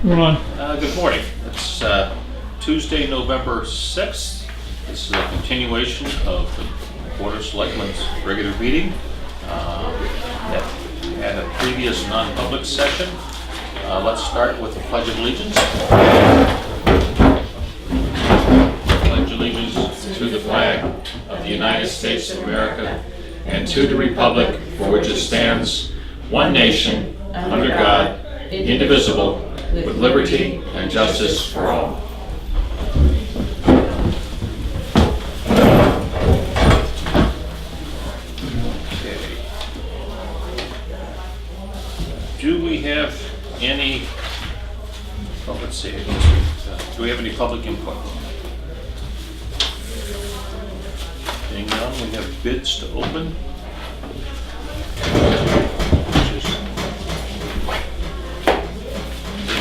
Hold on. Good morning. It's Tuesday, November 6th. This is a continuation of the Board of Selectmen's regular meeting at a previous non-public session. Let's start with the Pledge of Allegiance. Pledge allegiance to the flag of the United States of America and to the republic for which it stands, one nation, under God, indivisible, with liberty and justice for all. Okay. Do we have any, well, let's see, do we have any public input? Being none, we have bids to open.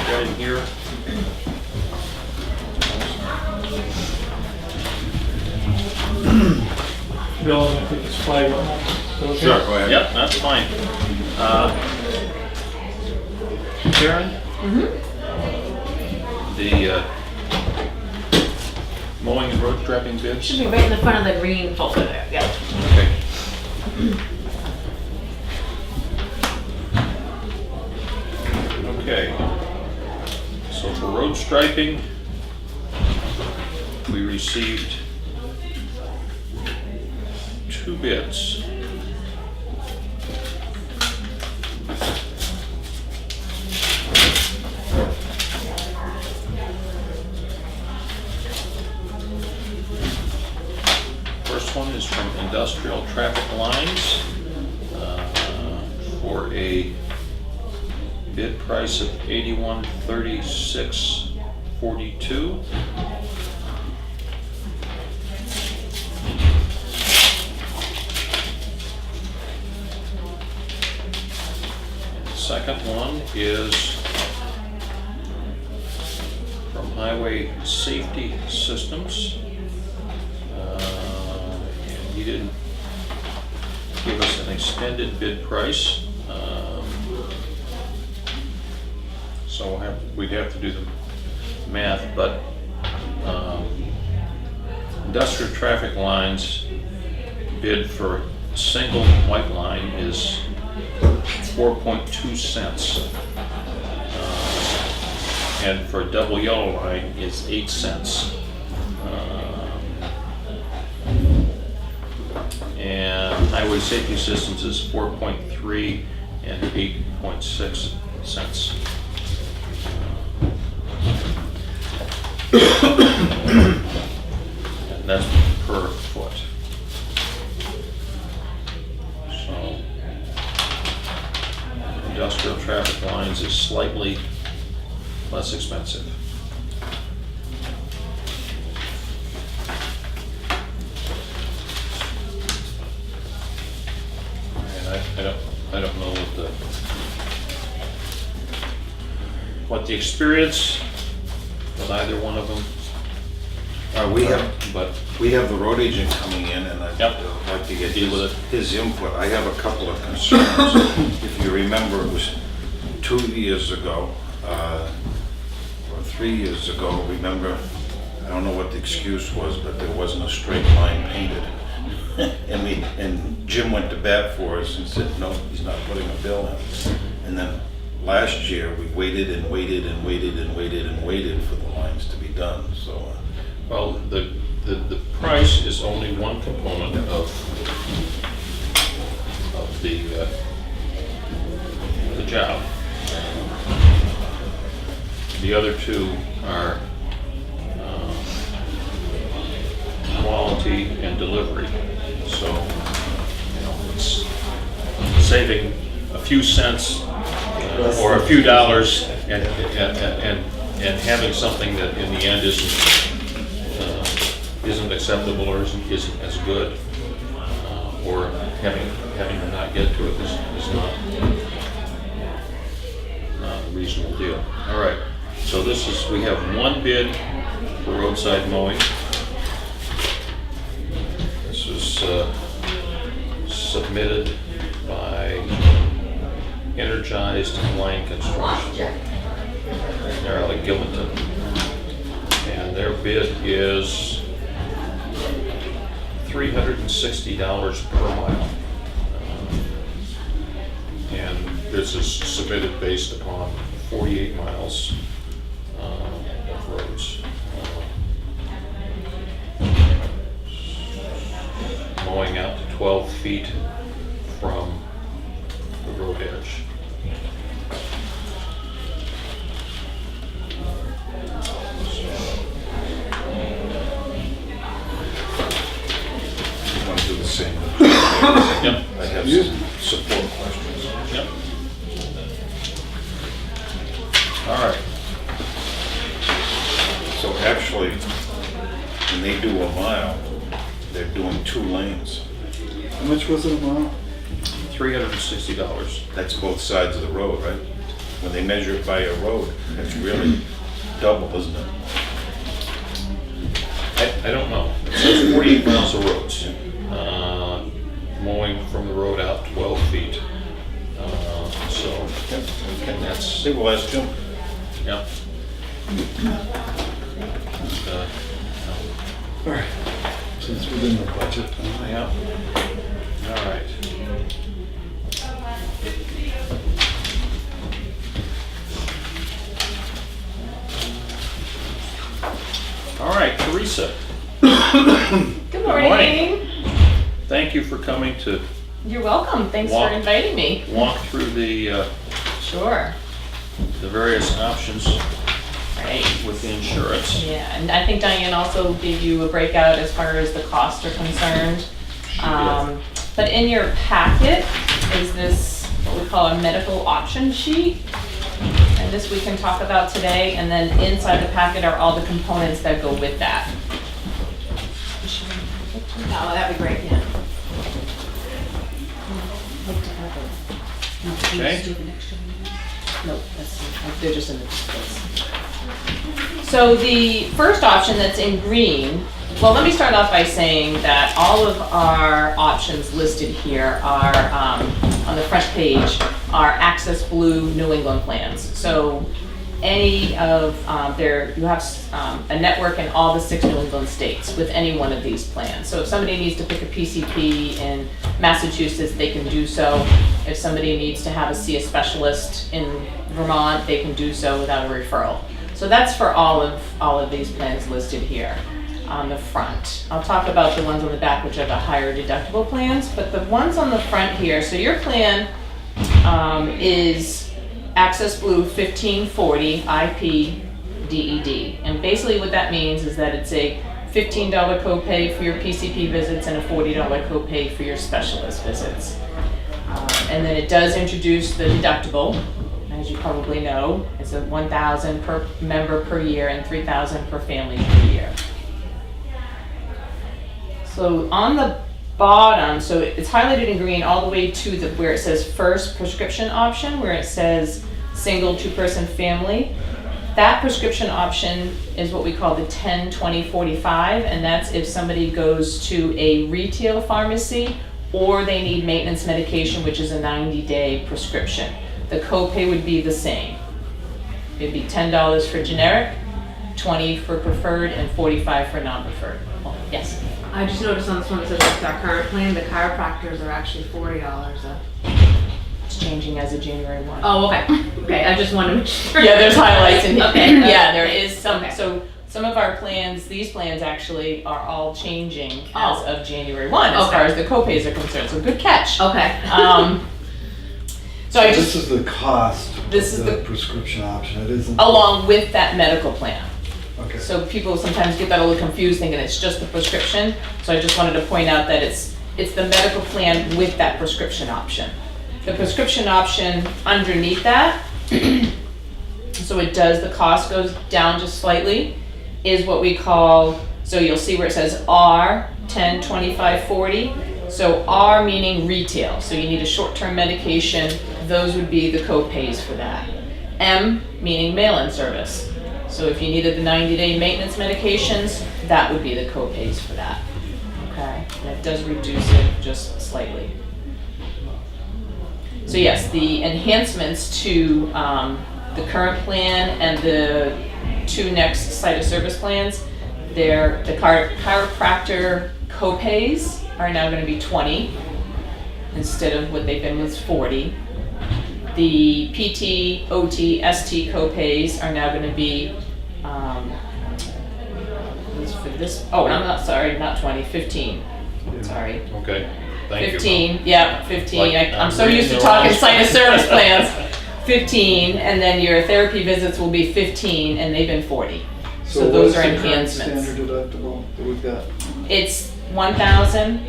Right here. Bill, I'm gonna put this flag on. Okay? Sure, go ahead. Yep, that's fine. Karen? The mowing and road strapping bids? Should be right in the front of the green folder there, yeah. Okay. Okay. So for road striping, we received 2 bids. First one is from Industrial Traffic Lines for a bid price of $81,3642. The second one is from Highway Safety Systems. And he didn't give us an extended bid price. So we'd have to do the math, but Industrial Traffic Lines bid for single white line is 4.2 cents. And for double yellow line is 8 cents. And Highway Safety Systems is 4.3 and 8.6 cents. And that's per foot. So Industrial Traffic Lines is slightly less expensive. And I don't know what the experience with either one of them. We have the road agent coming in, and I'd like to get his input. I have a couple of concerns. If you remember, it was 2 years ago, or 3 years ago, remember, I don't know what the excuse was, but there wasn't a straight line painted. And Jim went to bat for us and said, no, he's not putting a bill in. And then last year, we waited and waited and waited and waited and waited for the lines to be done, so. Well, the price is only one component of the job. The other two are quality and delivery. So, it's saving a few cents or a few dollars and having something that in the end isn't acceptable or isn't as good, or having to not get to it is not a reasonable deal. All right, so we have one bid for roadside mowing. This was submitted by Energized Line Construction. They're out of Gilmanton. And their bid is $360 per mile. And this is submitted based upon 48 miles of roads. Mowing out to 12 feet from the road edge. Want to do the same? Yep. I have some support questions. Yep. All right. So actually, when they do a mile, they're doing 2 lanes. How much was it a mile? $360. That's both sides of the road, right? When they measure it by a road, it's really double, isn't it? I don't know. It says 48 miles of roads. Mowing from the road out 12 feet. So, and that's, Say, well, ask Jim. yep. All right. So it's within the budget. Yeah. All right. All right, Teresa. Good morning. morning. Thank you for coming to You're welcome. Thanks Walk. for inviting me. walk through the Sure. various options Right. with the insurance. Yeah, and I think Diane also gave you a breakout as far as the costs are concerned. But in your packet is this, what we call a medical option sheet. And this we can talk about today, and then inside the packet are all the components that go with that. Oh, that'd be great, yeah. Okay. Nope, they're just in the place. So the first option that's in green, well, let me start off by saying that all of our options listed here are, on the front page, are Access Blue New England plans. So any of you have a network in all the 6 New England states with any one of these plans. So if somebody needs to pick a PCP in Massachusetts, they can do so. If somebody needs to see a specialist in Vermont, they can do so without a referral. So that's for all of these plans listed here on the front. I'll talk about the ones on the back, which are the higher deductible plans, but the ones on the front here, so your plan is Access Blue 1540 IP DED. And basically what that means is that it's a $15 copay for your PCP visits and a $40 copay for your specialist visits. And then it does introduce the deductible, as you probably know. It's a $1,000 per member per year and $3,000 per family per year. So on the bottom, so it's highlighted in green all the way to where it says first prescription option, where it says single 2-person family. That prescription option is what we call the 10-20-45, and that's if somebody goes to a retail pharmacy or they need maintenance medication, which is a 90-day prescription. The copay would be the same. It'd be $10 for generic, $20 for preferred, and $45 for non-preferred. Oh, yes? I just noticed on this one, it says with our current plan, the chiropractors are actually $40 a... It's changing as of January 1. Oh, okay. Okay, I just wanted to make sure. Yeah, there's highlights in here. Okay. Yeah, there is some, Okay. so some of our plans, these plans actually are all changing as Oh. of January 1 as Okay. far as the copays are concerned, so good catch. Okay. So I This just, is the cost This is of the- the prescription option. It isn't. along with that medical plan. Okay. So people sometimes get that a little confused thinking it's just the prescription. So I just wanted to point out that it's the medical plan with that prescription option. The prescription option underneath that, so it does, the cost goes down just slightly, is what we call, so you'll see where it says R, 10, 25, 40. So R meaning retail, so you need a short-term medication, those would be the co-pays for that. M meaning mail-in service. So if you needed the 90-day maintenance medications, that would be the co-pays for that. Okay, and it does reduce it just slightly. So yes, the enhancements to the current plan and the 2 next site of service plans, the chiropractor co-pays are now gonna be 20 instead of what they've been was 40. The PT, OT, ST co-pays are now gonna be, for this, oh, I'm not, sorry, not 20, 15, sorry. Okay, thank you. 15, yeah, 15. Like, I'm so reading used to the talking wrong site of service stuff. plans. 15, and then your therapy visits will be 15, and they've been 40. So what those is are the current enhancements. Standard deductible that we've got? It's 1,000,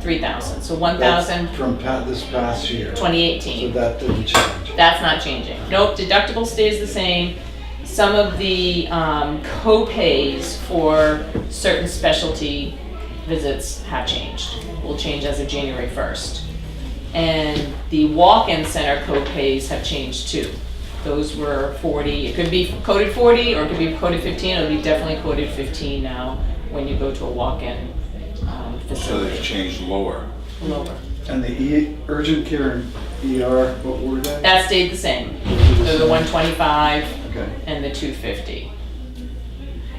3,000. So 1,000, That's from this past year. So 2018. that didn't change. That's not changing. Nope, deductible stays the same. Some of the co-pays for certain specialty visits have changed. Will change as of January 1st. And the walk-in center co-pays have changed too. Those were 40, it could be coded 40 or it could be coded 15. It'll be definitely coded 15 now when you go to a walk-in So they've facility. changed lower. Lower. And the urgent care and ER, what were they? That stayed the same. They're the 125 Okay. and the 250.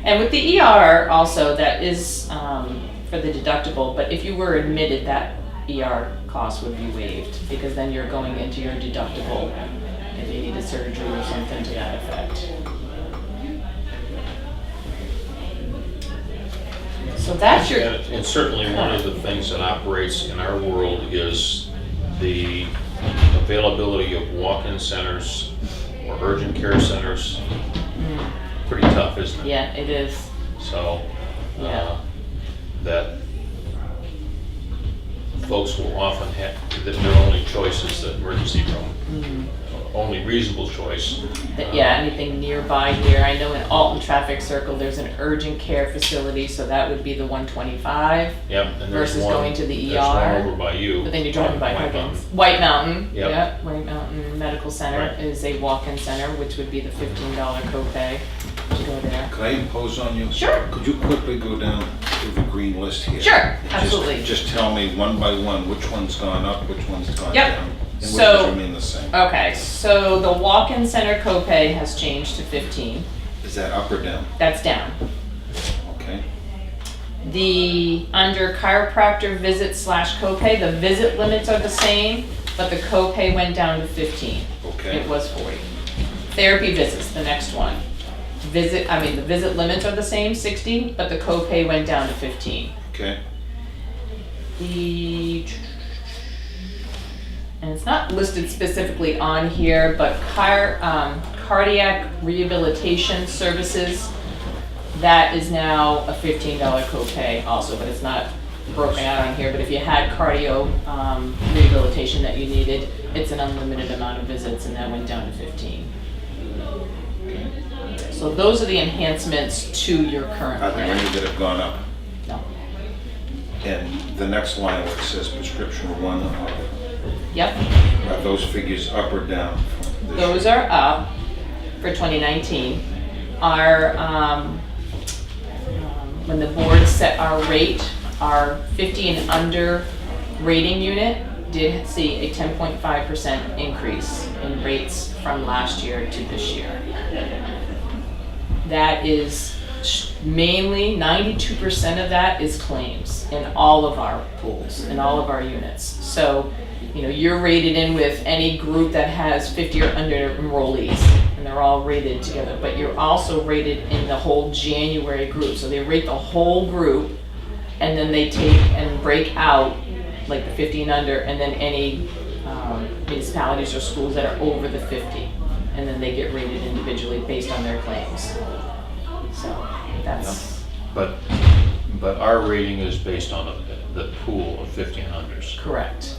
And with the ER also, that is for the deductible, but if you were admitted, that ER cost would be waived because then you're going into your deductible if you need a surgery or something to that effect. So that's your, And certainly one of the things that operates in our world is the availability of walk-in centers or urgent care centers. Pretty tough, isn't it? yeah, it is. So, Yeah. that folks will often have, that their only choice is the emergency room. Only reasonable choice. Yeah, anything nearby here. I know in Alton Traffic Circle, there's an urgent care facility, so that would be the 125. Yep, and there's Versus one, going to the there's one ER. over by you. But then you're driving by White Huggins. Mountain. White Mountain, Yep. yeah, White Mountain Medical Center Right. is a walk-in center, which would be the $15 copay to go there. Could I impose on you? Sure. Could you quickly go down to the green list here? Sure, Just- absolutely. Just tell me one by one, which one's gone up, which one's gone Yep. down. And which So- ones remain the same. Okay, so the walk-in center copay has changed to 15. Is that up or down? That's down. Okay. The, under chiropractor visit slash copay, the visit limits are the same, but the copay went down to 15. Okay. It was 40. Therapy visits, the next one. The visit limits are the same, 60, but the copay went down to 15. Okay. And it's not listed specifically on here, but cardiac rehabilitation services, that is now a $15 copay also, but it's not broken out on here. But if you had cardio rehabilitation that you needed, it's an unlimited amount of visits, and that went down to 15. So those are the enhancements to your current Are there plan. any that have gone up? No. And the next line where it says prescription one, Yep. are those figures up or down? from this Those year? are up for 2019. Our, when the board set our rate, our 50 and under rating unit did see a 10.5% increase in rates from last year to this year. That is mainly, 92% of that is claims in all of our pools, in all of our units. So, you're rated in with any group that has 50 or under enrollees, and they're all rated together, but you're also rated in the whole January group. So they rate the whole group, and then they take and break out like the 50 and under, and then any municipalities or schools that are over the 50, and then they get rated individually based on their claims. So that's But our rating is based on the pool of 50 and unders. correct.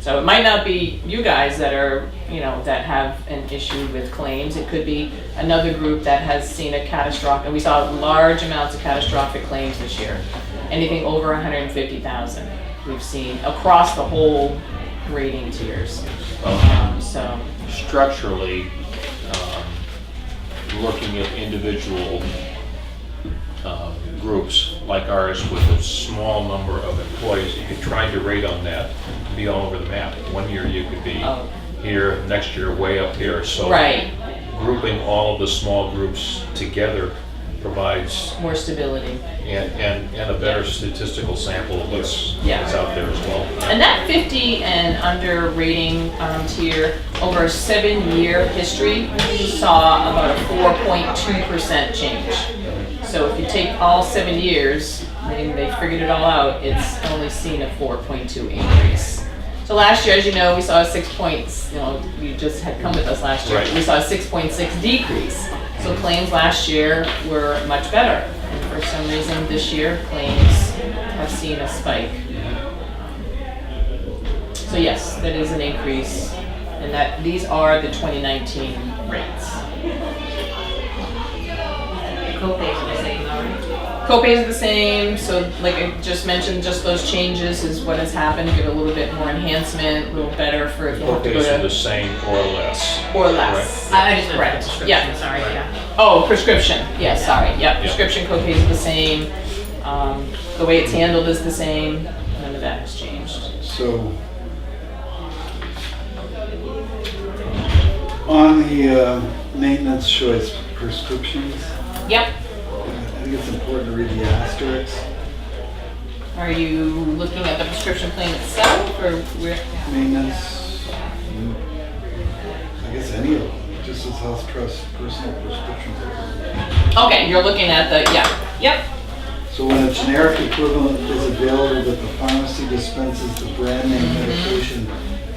So it might not be you guys that are, that have an issue with claims. It could be another group that has seen a catastrophic, and we saw large amounts of catastrophic claims this year. Anything over 150,000 we've seen across the whole rating tiers. So, Structurally, looking at individual groups like ours with a small number of employees, if you're trying to rate on that, be all over the map. One year you could be Oh. here, next year way up here. So right. grouping all of the small groups together provides More stability. and a better statistical sample of what's out there as well. And that 50 and under rating tier over a 7-year history saw about a 4.2% change. So if you take all 7 years, they figured it all out, it's only seen a 4.2 increase. So last year, as you know, we saw a 6 points, you just had come with us last year, Right. we saw a 6.6 decrease. So claims last year were much better. And for some reason this year, claims have seen a spike. So yes, that is an increase, and that these are the 2019 rates. The co-pays are the same though, right? Copays are the same, so like I just mentioned, just those changes is what has happened, give a little bit more enhancement, a little better for if you have to go Co-pays are the to, same or less. or less. I just meant Correct. the prescription, Yeah. sorry, yeah. Oh, prescription, yeah, sorry, yeah, prescription copays are the same, the way it's handled is the same, none of that has changed. So, on the maintenance choice prescriptions, Yep, I think it's important to read the asterisks. are you looking at the prescription claim itself, or where? Maintenance, I guess any of them, just as health trust, personal prescriptions. Okay, you're looking at the, yep, So when a generic equivalent is available but the pharmacy dispenses the brand name medication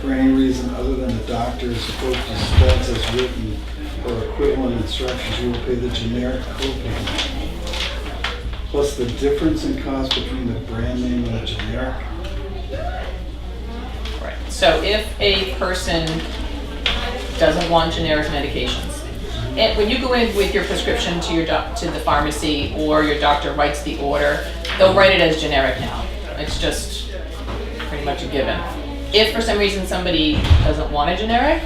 for any reason other than the doctor is supposed to dispense as written or equivalent instructions, you will pay the generic copay plus the difference in cost between the brand name and the generic. right. So if a person doesn't want generic medications, and when you go in with your prescription to your to the pharmacy or your doctor writes the order, they'll write it as generic now. It's just pretty much a given. If for some reason somebody doesn't want a generic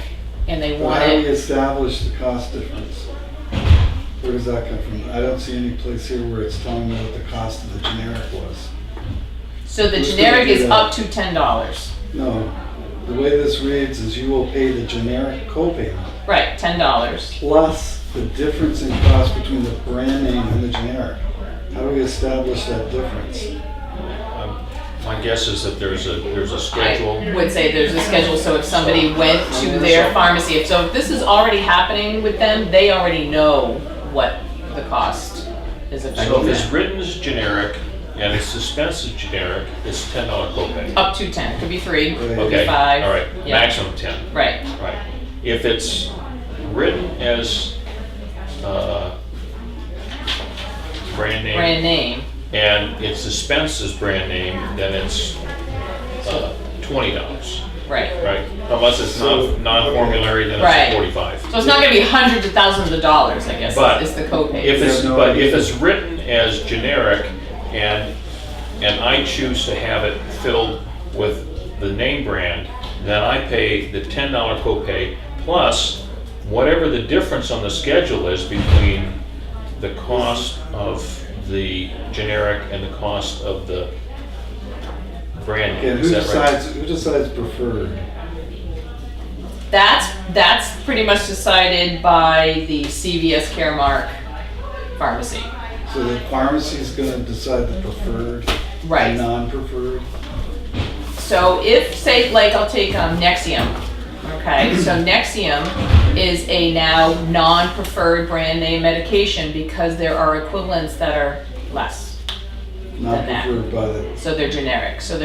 and they But want how do we it, establish the cost difference? Where does that come from? I don't see any place here where it's telling me what the cost of the generic was. so the Who's gonna generic do is that? up to $10. No, the way this reads is you will pay the generic copay Right, $10. plus the difference in cost between the brand name and the generic. How do we establish that difference? My guess is that there's a schedule. I would say there's a schedule, so if somebody went to their pharmacy, if this is already happening with them, they already know what the cost is So if effectively. it's written as generic and it's dispensed as generic, it's $10 copay. Up to 10, could be 3, Right. could be Okay, 5. all right, Yeah. maximum 10, Right, right. If it's written as brand name brand name, and it's dispensed as brand name, then it's $20, right. right? Unless it's non-formulary, then Right. it's $45. So it's not gonna be hundreds of thousands of dollars, I guess, But is the copay. If it's, no but idea. if it's written as generic and I choose to have it filled with the name brand, then I pay the $10 copay plus whatever the difference on the schedule is between the cost of the generic and the cost of the brand name. And Is that right? who decides preferred? That's pretty much decided by the CVS Caremark pharmacy. So the pharmacy's gonna decide the preferred Right. and non-preferred? So if, say, like I'll take Nexium, okay? So Nexium is a now non-preferred brand name medication because there are equivalents that are less. Not that. preferred by the, So they're generic, so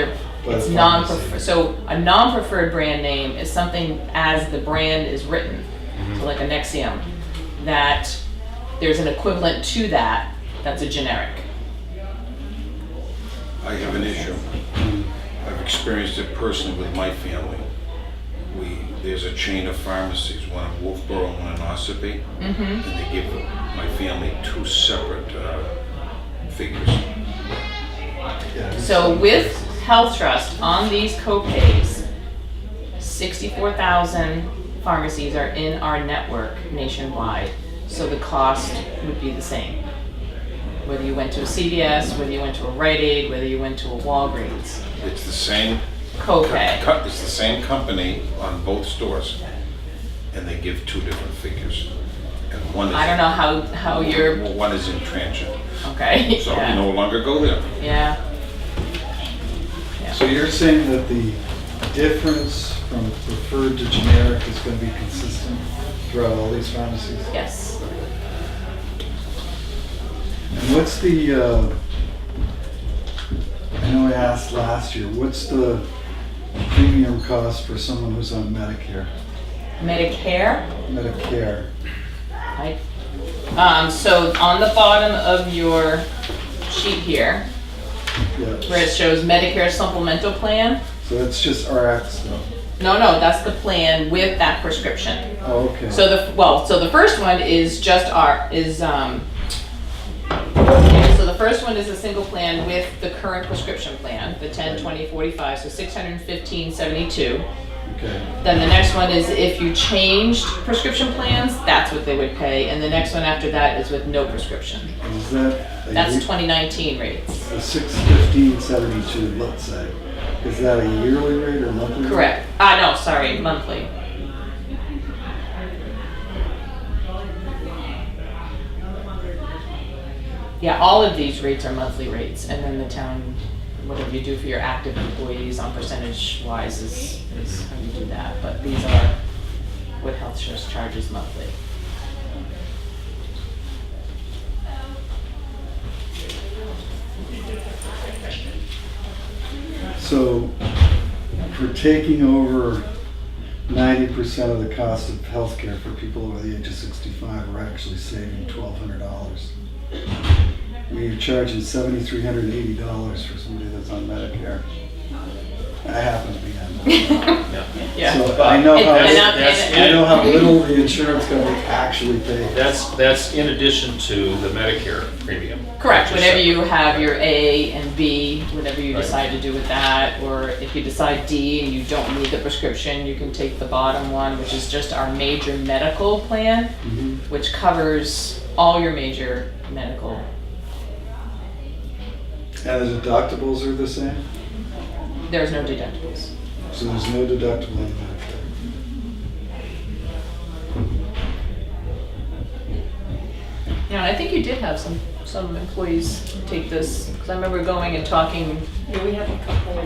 By it's the non-preferred. pharmacy. So a non-preferred brand name is something as the brand is written. So like a Nexium, that there's an equivalent to that's a generic. I have an issue. I've experienced it personally with my family. There's a chain of pharmacies, one in Wolfboro, one in Ossipee, and they give my family 2 separate figures. yeah. So with Health Trust, on these copays, 64,000 pharmacies are in our network nationwide, so the cost would be the same. Whether you went to a CVS, whether you went to a Rite Aid, whether you went to a Walgreens, It's the same, copay. it's the same company on both stores, and they give 2 different figures. and one is. I don't know how you're, Well, one is in transient, okay, so we yeah, no longer go there. yeah. So you're saying that the difference from preferred to generic is going to be consistent throughout all these pharmacies? Yes. And what's the, I know I asked last year, what's the premium cost for someone who's on Medicare? Medicare, Medicare. right? So on the bottom of your sheet here, where Yeah. it shows Medicare supplemental plan, So that's just RX though? no, that's the plan with that prescription. Oh, okay. So the first one is just so the first one is a single plan with the current prescription plan, the 10, 20, 45, so $615.72. Okay. Then the next one is if you changed prescription plans, that's what they would pay, and the next one after that is with no prescription. Is that That's 2019 rates. the $615.72, let's say? Is that a yearly rate or monthly rate? Correct. No, sorry, monthly. Yeah, all of these rates are monthly rates, and then the town, whatever you do for your active employees on percentage wise is how you do that, but these are what Health Trust charges monthly. So for taking over 90% of the cost of healthcare for people over the age of 65, we're actually saving $1,200. We're charging $7,380 for somebody that's on Medicare. I happen to be on Medicare. Yeah. So I know And I know how little the insurance company actually pays. That's in addition to the Medicare premium. Correct, which is whenever you separate. have your A and B, whatever you Right. decide to do with that, or if you decide D and you don't need the prescription, you can take the bottom one, which is just our major medical plan, Mhm. which covers all your major medical. And the deductibles are the same? There's no deductibles. So there's no deductible on Medicare. You know, I think you did have some employees take this, because I remember going and talking Yeah, we have a couple.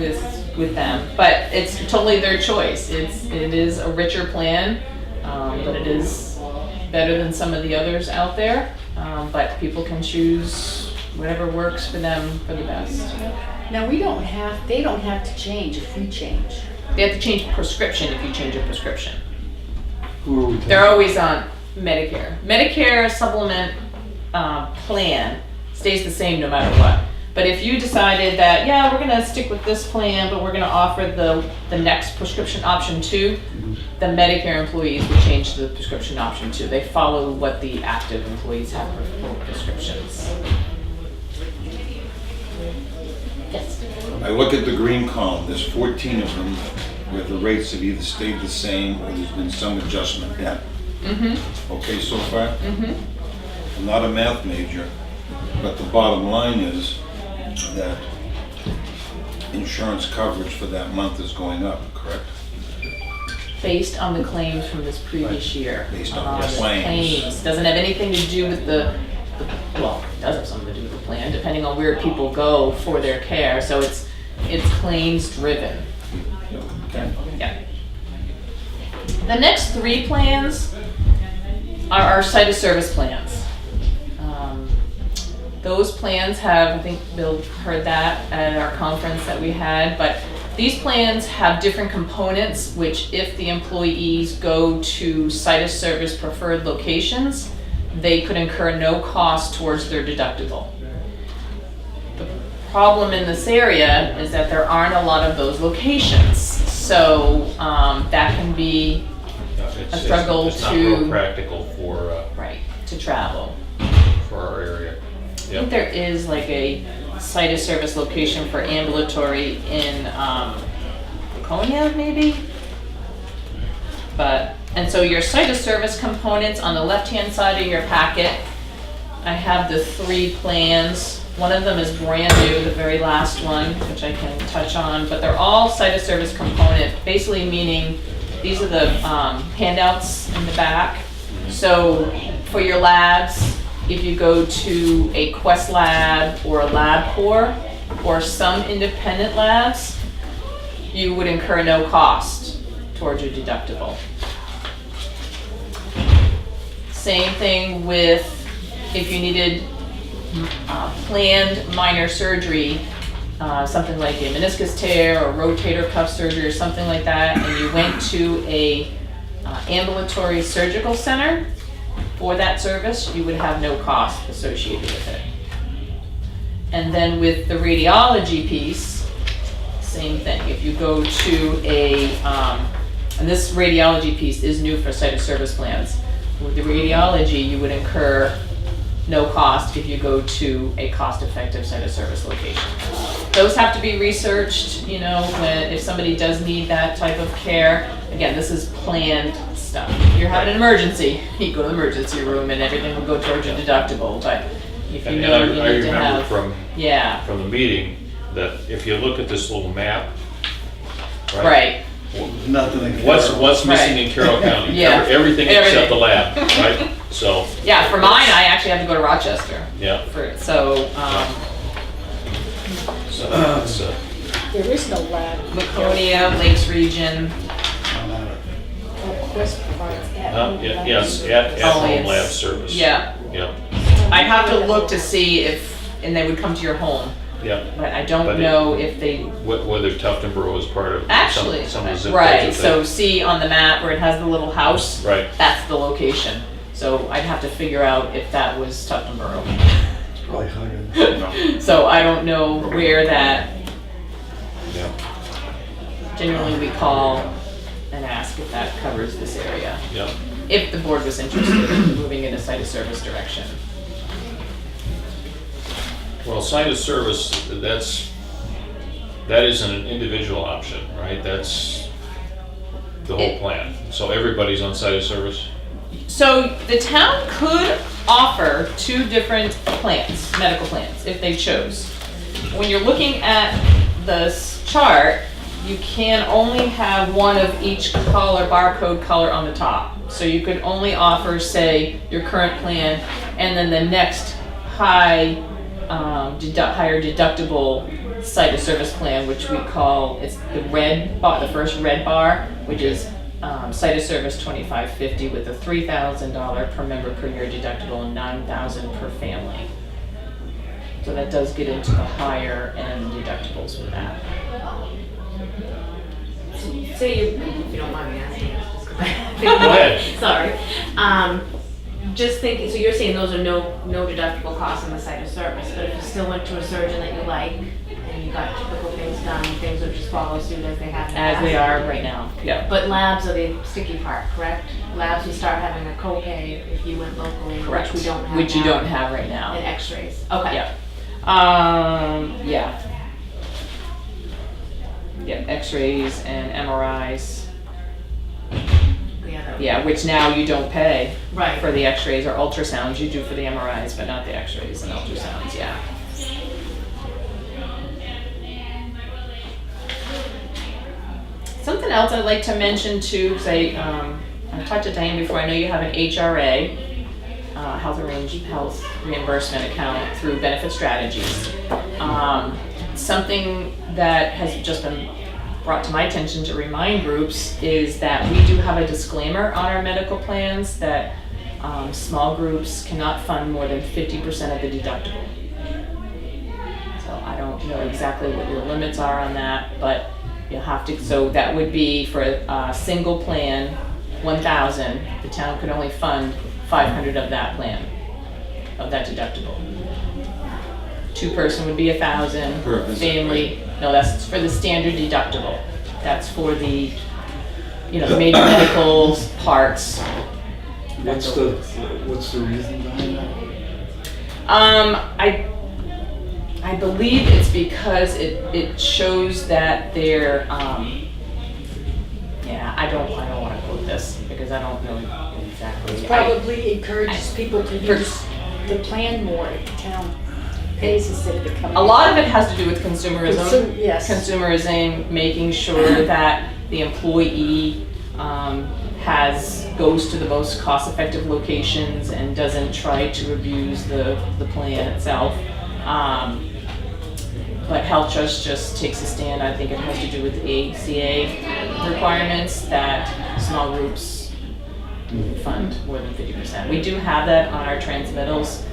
with them, but it's totally their choice. It is a richer plan, but it is better than some of the others out there. But people can choose whatever works for them for the best. Now, they don't have to change if we change. They have to change prescription if you change a prescription. Who are we taking? They're always on Medicare. Medicare supplement plan stays the same no matter what. But if you decided that, yeah, we're gonna stick with this plan, but we're gonna offer the next prescription option too, the Medicare employees would change to the prescription option too. They follow what the active employees have for prescriptions. Yes. I look at the green column, there's 14 of them where the rates have either stayed the same or there's been some adjustment. Yeah. Mm-hmm, Okay so far? mm-hmm. I'm not a math major, but the bottom line is that insurance coverage for that month is going up, correct? Based on the claims from this previous year. Based on the The claims. Doesn't have anything to do with well, it does have something to do with the plan, depending on where people go for their care, so it's claims driven. Okay. Yeah. The next three plans are our site of service plans. Those plans have, I think Bill heard that at our conference that we had, but these plans have different components, which if the employees go to site of service preferred locations, they could incur no cost towards their deductible. The problem in this area is that there aren't a lot of those locations, so that can be a struggle It's not real to, practical for right, to travel. our area. I think there is like a site of service location for ambulatory in Laconia, maybe? And so your site of service components on the left-hand side of your packet, I have the three plans. One of them is brand new, the very last one, which I can touch on, but they're all site of service component, basically meaning these are the handouts in the back. So for your labs, if you go to a Quest lab or a LabCorp or some independent labs, you would incur no cost towards your deductible. Same thing with if you needed planned minor surgery, something like a meniscus tear or rotator cuff surgery or something like that, and you went to a ambulatory surgical center for that service, you would have no cost associated with it. And then with the radiology piece, same thing. If you go to a, and this radiology piece is new for site of service plans. With the radiology, you would incur no cost if you go to a cost-effective site of service location. Those have to be researched, you know, if somebody does need that type of care. Again, this is planned stuff. If you're having an emergency, you go to the emergency room and everything will go towards your deductible, but if you know you I need to remember have. Yeah, from the meeting that if you look at this little map, right, Nothing in what's missing Right. in Carroll County? Yeah. Everything except Everything. the lab, right? So, yeah, for mine, I actually have to go to Rochester yeah, for it, so, so that's, There is no lab. Laconia, Lakes Region, Quest provides at. yes, at Oh, home it's- lab service. yeah. Yeah, I'd have to look to see if, and they would come to your home, yeah. but I But don't it- know if they, Whether Tufton Borough is part of actually, some of the zip codes right, that so see on the map where it has the little house, Right. that's the location. So I'd have to figure out if that was Tufton Borough. Probably Huggins. So I don't know where that, Yeah, generally we call and ask if that covers this area, yeah. if the board was interested in moving in a site of service direction. Well, site of service, that isn't an individual option, right? That's the whole plan. So everybody's on site of service? So the town could offer two different plans, medical plans, if they chose. When you're looking at this chart, you can only have one of each color, barcode color on the top. So you could only offer, say, your current plan, and then the next higher deductible site of service plan, which we call, it's the red bar, the first red bar, which is site of service $25.50 with a $3,000 per member per year deductible and $9,000 per family. So that does get into the higher end deductibles with that. Say you, if you don't mind me asking, just 'cause I. Go ahead. Sorry. Just thinking, so you're saying those are no deductible costs on the site of service, but if you still went to a surgeon that you like, and you got typical things done, things would just follow suit as they have in the As they past? are right now, yeah. But labs are the sticky part, correct? Labs would start having a copay if you went locally, Correct. which we don't have Which you now. don't have right now. And x-rays, okay. Yeah. Yeah. Yeah, x-rays and MRIs. Yeah, which now you don't pay Right. for the x-rays or ultrasounds. You do for the MRIs, but not the x-rays and ultrasounds, yeah. Something else I'd like to mention too, because I talked to Diane before, I know you have an HRA, health reimbursement account through Benefit Strategies. Something that has just been brought to my attention to remind groups is that we do have a disclaimer on our medical plans that small groups cannot fund more than 50% of the deductible. So I don't know exactly what your limits are on that, but you'll have to, so that would be for a single plan, 1,000, the town could only fund 500 of that plan, of that deductible. Two-person would be 1,000, family, no, that's for the standard deductible. That's for the, the major medicals, parts. What's the reason behind that? I believe it's because it shows that they're, I don't want to quote this because I don't know exactly. Probably encourages people to use the plan more if the town pays instead of becoming. A lot of it has to do with consumerism. Yes. Consumerism, making sure that the employee goes to the most cost-effective locations and doesn't try to abuse the plan itself. But Health Trust just takes a stand. I think it has to do with the ACA requirements that small groups fund more than 50%. We do have that on our transmittals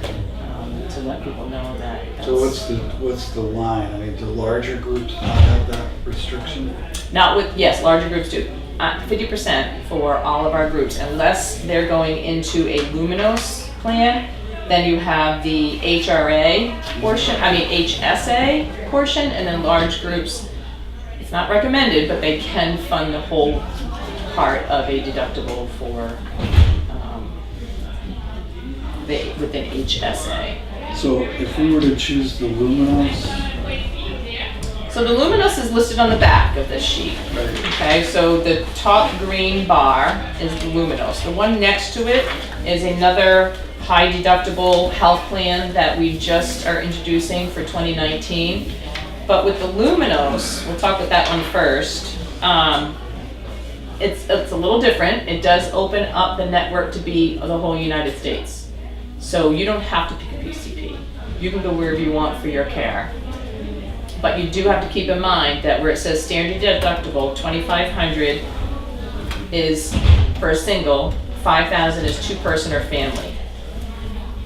to let people know that. So what's the line? I mean, do larger groups not have that restriction? Not with, yes, larger groups do. 50% for all of our groups, unless they're going into a Luminos plan. Then you have the HRA portion, HSA portion, and then large groups, it's not recommended, but they can fund the whole part of a deductible for within HSA. So if we were to choose the Luminos, So the Luminos is listed on the back of this sheet. Okay, so the top green bar is the Luminos. The one next to it is another high deductible health plan that we just are introducing for 2019. But with the Luminos, we'll talk about that one first. It's a little different. It does open up the network to be the whole United States. So you don't have to pick a PCP. You can go wherever you want for your care. But you do have to keep in mind that where it says standard deductible, $2,500 is for a single, $5,000 is two-person or family.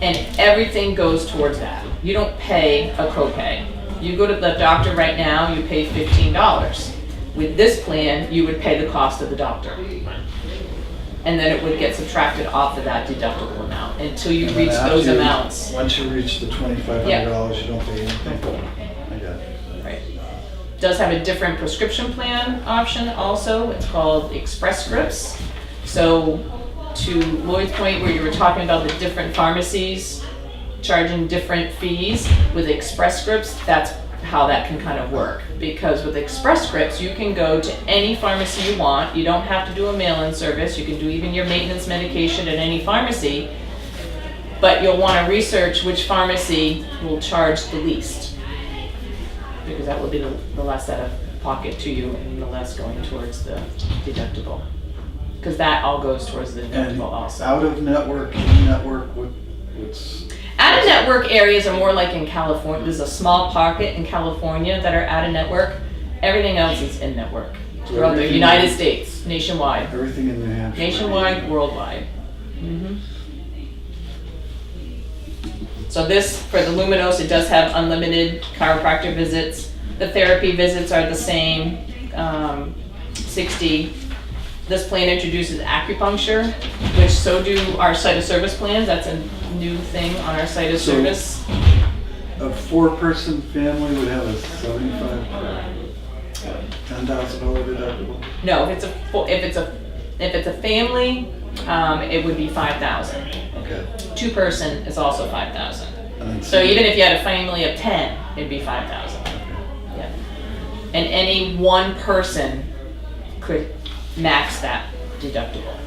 And everything goes towards that. You don't pay a copay. You go to the doctor right now, you pay $15. With this plan, you would pay the cost of the doctor. And then it would get subtracted off of that deductible amount until you reach those amounts. Once you reach the $2,500, you don't pay anything. I got it. Right. Does have a different prescription plan option also. It's called Express Scripts. So to Lloyd's point where you were talking about the different pharmacies charging different fees, with Express Scripts, that's how that can kind of work. Because with Express Scripts, you can go to any pharmacy you want. You don't have to do a mail-in service. You can do even your maintenance medication at any pharmacy. But you'll want to research which pharmacy will charge the least, because that will be the less out of pocket to you and the less going towards the deductible. Because that all goes towards the And deductible also. out of network, in network, what's? Out-of-network areas are more like in California. There's a small pocket in California that are out-of-network. Everything else is in-network. Throughout the United States, nationwide. Everything in New Hampshire. Nationwide, worldwide. Mhm. So this, for the Luminos, it does have unlimited chiropractor visits. The therapy visits are the same, 60. This plan introduces acupuncture, which so do our site of service plans. That's a new thing on our site of So- service. A four-person family would have a $10,000 deductible. No, if it's a family, it would be 5,000. Okay. Two-person is also 5,000. And then So even if you had a family of 10, it'd be 5,000. Yeah. And any one person could max that deductible.